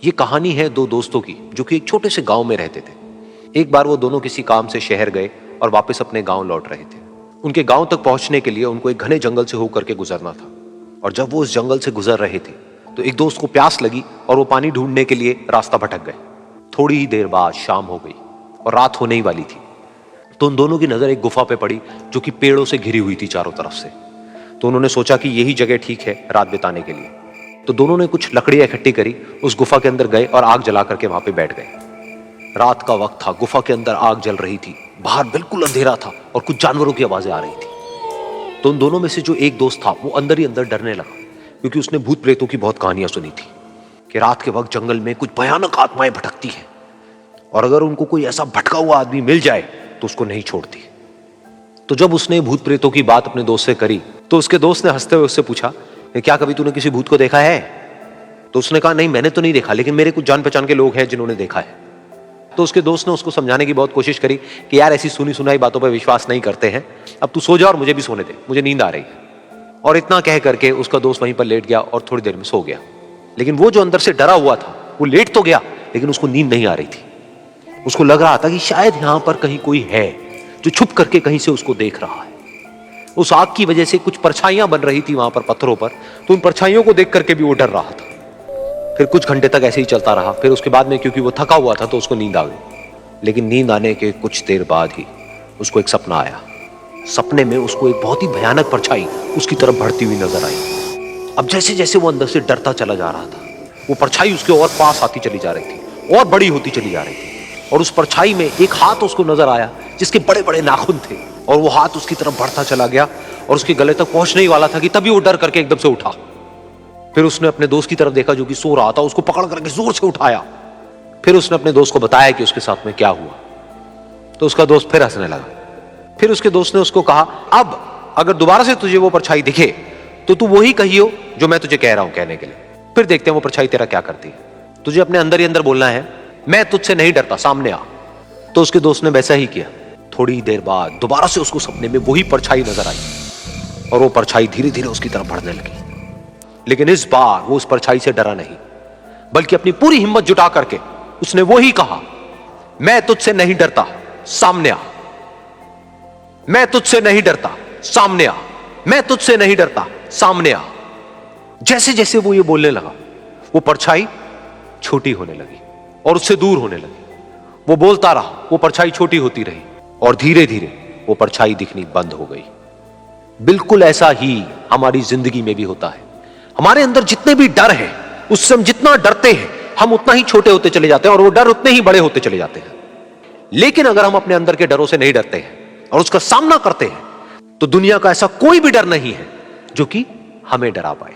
ये कहानी है दो दोस्तों की जो कि एक छोटे से गांव में रहते थे। एक बार वो दोनों किसी काम से शहर गए और वापस अपने गांव लौट रहे थे। उनके गांव तक पहुंचने के लिए उनको एक घने जंगल से होकर के गुजरना था और जब वो उस जंगल से गुजर रहे थे तो एक दोस्त को प्यास लगी और वो पानी ढूंढने के लिए रास्ता भटक गए। थोड़ी ही देर बाद शाम हो गई और रात होने ही वाली थी। तो उन दोनों की नजर एक गुफा पे पड़ी जो कि पेड़ों से घिरी हुई थी चारों तरफ से। तो उन्होंने सोचा कि यही जगह ठीक है रात बिताने के लिए। तो दोनों ने कुछ लकड़ियां इकट्ठी करी, उस गुफा के अंदर गए और आग जला करके वहां पे बैठ गए। रात का वक्त था, गुफा के अंदर आग जल रही थी, बाहर बिल्कुल अंधेरा था और कुछ जानवरों की आवाजें आ रही थी। तो उन दोनों में से जो एक दोस्त था वो अंदर ही अंदर डरने लगा, क्योंकि उसने भूत प्रेतों की बहुत कहानियां सुनी थी कि रात के वक्त जंगल में कुछ भयानक आत्माएं भटकती हैं और अगर उनको कोई ऐसा भटका हुआ आदमी मिल जाए तो उसको नहीं छोड़ती। तो जब उसने भूत प्रेतों की बात अपने दोस्त से करी तो उसके दोस्त ने हंसते हुए उससे पूछा, क्या कभी तूने किसी भूत को देखा है? तो उसने कहा, नहीं मैंने तो नहीं देखा, लेकिन मेरे कुछ जान पहचान के लोग हैं जिन्होंने देखा है। तो उसके दोस्त ने उसको समझाने की बहुत कोशिश करी कि यार ऐसी सुनी सुनाई बातों पर विश्वास नहीं करते हैं, अब तू सो जा और मुझे भी सोने दे, मुझे नींद आ रही है। और इतना कह करके उसका दोस्त वहीं पर लेट गया और थोड़ी देर में सो गया। लेकिन वो जो अंदर से डरा हुआ था वो लेट तो गया, लेकिन उसको नींद नहीं आ रही थी। उसको लग रहा था कि शायद यहां पर कहीं कोई है जो छुप करके कहीं से उसको देख रहा है। उस आग की वजह से कुछ परछाइयां बन रही थी वहां पर पत्थरों पर, तो उन परछाइयों को देख करके भी वो डर रहा था। फिर कुछ घंटे तक ऐसे ही चलता रहा। फिर उसके बाद में क्योंकि वो थका हुआ था तो उसको नींद आ गई। लेकिन नींद आने के कुछ देर बाद ही उसको एक सपना आया। सपने में उसको एक बहुत ही भयानक परछाई उसकी तरफ बढ़ती हुई नजर आई। अब जैसे जैसे वो अंदर से डरता चला जा रहा था, वो परछाई उसके और पास आती चली जा रही थी और बड़ी होती चली जा रही थी। और उस परछाई में एक हाथ उसको नजर आया जिसके बड़े बड़े नाखून थे, और वो हाथ उसकी तरफ बढ़ता चला गया और उसके गले तक पहुंचने ही वाला था कि तभी वो डर करके एकदम से उठा। फिर उसने अपने दोस्त की तरफ देखा जो कि सो रहा था, उसको पकड़ करके जोर से उठाया। फिर उसने अपने दोस्त को बताया कि उसके साथ में क्या हुआ। तो उसका दोस्त फिर हंसने लगा। फिर उसके दोस्त ने उसको कहा, अब अगर दोबारा से तुझे वो परछाई दिखे तो तू वही कहियो जो मैं तुझे कह रहा हूं कहने के लिए, फिर देखते हैं वो परछाई तेरा क्या करती है। तुझे अपने अंदर ही अंदर बोलना है, मैं तुझसे नहीं डरता, सामने आ। तो उसके दोस्त ने वैसा ही किया। थोड़ी देर बाद दोबारा से उसको सपने में वही परछाई नजर आई और वो परछाई धीरे धीरे उसकी तरफ बढ़ने लगी। लेकिन इस बार वो उस परछाई से डरा नहीं, बल्कि अपनी पूरी हिम्मत जुटा करके उसने वही कहा, मैं तुझसे नहीं डरता, सामने आ। मैं तुझसे नहीं डरता, सामने आ। मैं तुझसे नहीं डरता, सामने आ। जैसे जैसे वो ये बोलने लगा वो परछाई छोटी होने लगी और उससे दूर होने लगी। वो बोलता रहा, वो परछाई छोटी होती रही और धीरे धीरे वो परछाई दिखनी बंद हो गई। बिल्कुल ऐसा ही हमारी जिंदगी में भी होता है। हमारे अंदर जितने भी डर है, उससे हम जितना डरते हैं हम उतना ही छोटे होते चले जाते हैं और वो डर उतने ही बड़े होते चले जाते हैं। लेकिन अगर हम अपने अंदर के डरों से नहीं डरते हैं और उसका सामना करते हैं तो दुनिया का ऐसा कोई भी डर नहीं है जो कि हमें डरा पाए।